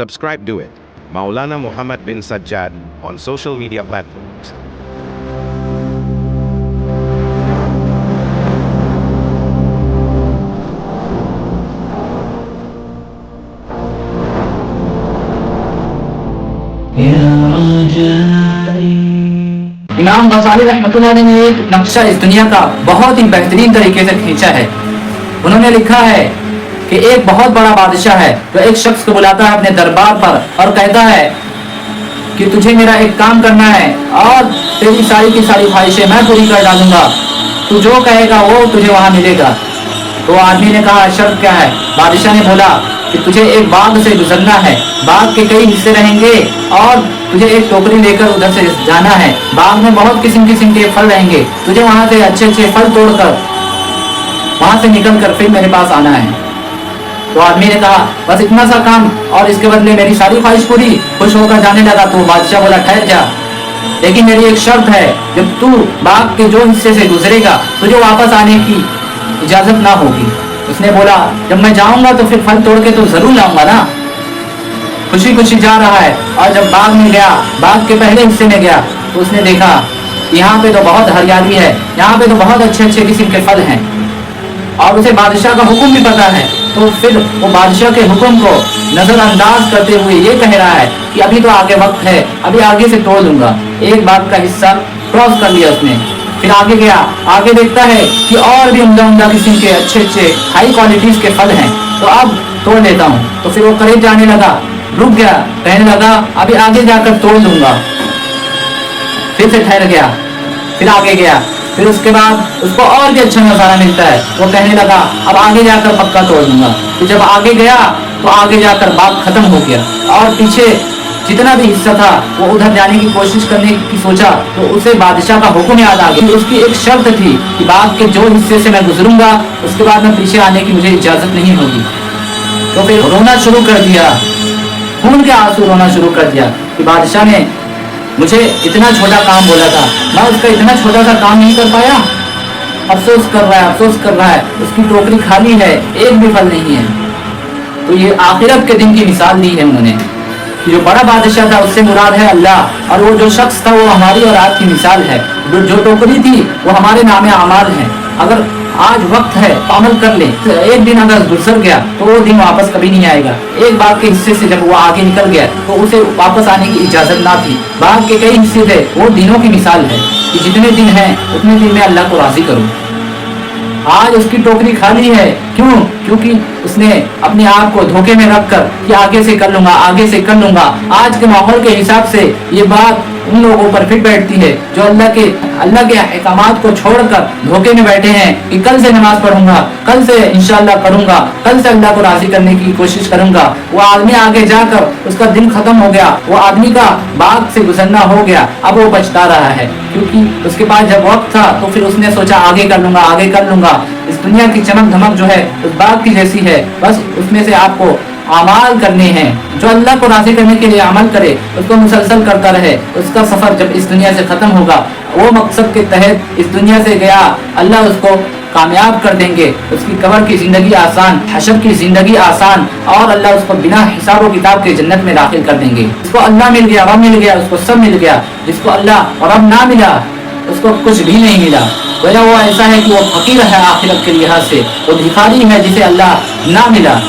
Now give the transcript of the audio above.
Subscribe to it. Maulana Muhammad bin Sajjad on social media platforms. इमाम गज़ाली रहमतुल्लाह ने एक नक्शा इस दुनिया का बहुत ही बेहतरीन तरीके से खींचा है। उन्होंने लिखा है कि एक बहुत बड़ा बादशाह है तो एक शख्स को बुलाता है अपने दरबार पर और कहता है कि तुझे मेरा एक काम करना है और तेरी सारी की सारी ख्वाहिशें मैं पूरी कर डालूंगा, तू जो कहेगा वो तुझे वहां मिलेगा। तो आदमी ने कहा शर्त क्या है? बादशाह ने बोला कि तुझे एक बाग से गुजरना है, बाग के कई हिस्से रहेंगे और तुझे एक टोकरी लेकर उधर से जाना है। बाग में बहुत किस्म किस्म के फल रहेंगे, तुझे वहां से अच्छे अच्छे फल तोड़कर वहां से निकल कर फिर मेरे पास आना है। तो आदमी ने कहा बस इतना सा काम और इसके बदले मेरी सारी ख्वाहिश पूरी। खुश होकर जाने लगा तो बादशाह बोला ठहर जा, लेकिन मेरी एक शर्त है, जब तू बाग के जो हिस्से से गुजरेगा तुझे वापस आने की इजाजत ना होगी। उसने बोला जब मैं जाऊंगा तो फिर फल तोड़ के तो जरूर लाऊंगा ना। खुशी खुशी जा रहा है और जब बाग में गया, बाग के पहले हिस्से में गया तो उसने देखा यहाँ पे तो बहुत हरियाली है, यहाँ पे तो बहुत अच्छे अच्छे किस्म के फल हैं और उसे बादशाह का हुक्म भी पता है। तो फिर वो बादशाह के हुक्म को नजरअंदाज करते हुए ये कह रहा है कि अभी तो आगे वक्त है, अभी आगे से तोड़ लूंगा। एक बाग का हिस्सा क्रॉस कर लिया उसने, फिर आगे गया, आगे देखता है कि और भी उम्दा उम्दा किस्म के अच्छे अच्छे हाई क्वालिटीज के फल हैं, तो अब तोड़ लेता हूँ। तो फिर वो करीब जाने लगा, रुक गया, कहने लगा अभी आगे जाकर तोड़ लूंगा। फिर से ठहर गया, फिर आगे गया, फिर उसके बाद उसको और भी अच्छा नजारा मिलता है, वो कहने लगा अब आगे जाकर पक्का तोड़ लूंगा। तो जब आगे गया तो आगे जाकर बाग खत्म हो गया और पीछे जितना भी हिस्सा था वो उधर जाने की कोशिश करने की सोचा तो उसे बादशाह का हुक्म याद आ गया। उसकी एक शर्त थी कि बाग के जो हिस्से से मैं गुजरूंगा उसके बाद में पीछे आने की मुझे इजाजत नहीं होगी। तो फिर रोना शुरू कर दिया, खून के आंसू रोना शुरू कर दिया कि बादशाह ने मुझे इतना छोटा काम बोला था, मैं उसका इतना छोटा सा काम नहीं कर पाया। अफसोस कर रहा है, अफसोस कर रहा है, उसकी टोकरी खाली है, एक भी फल नहीं है। तो ये आखिरत के दिन की मिसाल दी है उन्होंने। जो बड़ा बादशाह था उससे मुराद है अल्लाह, और वो जो शख्स था वो हमारी और आपकी मिसाल है। जो टोकरी थी वो हमारे नामे अमाल है। अगर आज वक्त है तो अमल कर ले, तो एक दिन अगर गुजर गया तो वो दिन वापस कभी नहीं आएगा। एक बाग के हिस्से से जब वो आगे निकल गया तो उसे वापस आने की इजाजत ना थी। बाग के कई हिस्से थे, वो दिनों की मिसाल है कि जितने दिन हैं उतने दिन में अल्लाह को राजी करूं। आज उसकी टोकरी खाली है, क्यों? क्योंकि उसने अपने आप को धोखे में रखकर कि आगे से कर लूंगा, आगे से कर लूंगा। आज के माहौल के हिसाब से ये बात उन लोगों पर फिट बैठती है जो अल्लाह के अहकामात को छोड़कर धोखे में बैठे हैं कि कल से नमाज पढ़ूंगा, कल से इंशाअल्लाह करूंगा, कल से अल्लाह को राजी करने की कोशिश करूंगा। वो आदमी आगे जाकर उसका दिन खत्म हो गया, वो आदमी का बाग से गुजरना हो गया, अब वो पछता रहा है क्योंकि उसके पास जब वक्त था तो फिर उसने सोचा आगे कर लूंगा, आगे कर लूंगा। इस दुनिया की चमक धमक जो है उस बाग की जैसी है, बस उसमें से आपको अमाल करने हैं। जो अल्लाह को राजी करने के लिए अमल करे, उसको मुसलसल करता रहे, उसका सफर जब इस दुनिया से खत्म होगा, वो मकसद के तहत इस दुनिया से गया, अल्लाह उसको कामयाब कर देंगे। उसकी कब्र की जिंदगी आसान, हशर की जिंदगी आसान, और अल्लाह उसको बिना हिसाब व किताब के जन्नत में दाखिल कर देंगे। जिसको अल्लाह मिल गया, रब मिल गया, उसको सब मिल गया। जिसको अल्लाह और रब ना मिला उसको कुछ भी नहीं मिला। वजह वो ऐसा है कि वो फकीर है आखिरत के लिहाज से, वो भिखारी है जिसे अल्लाह ना मिला।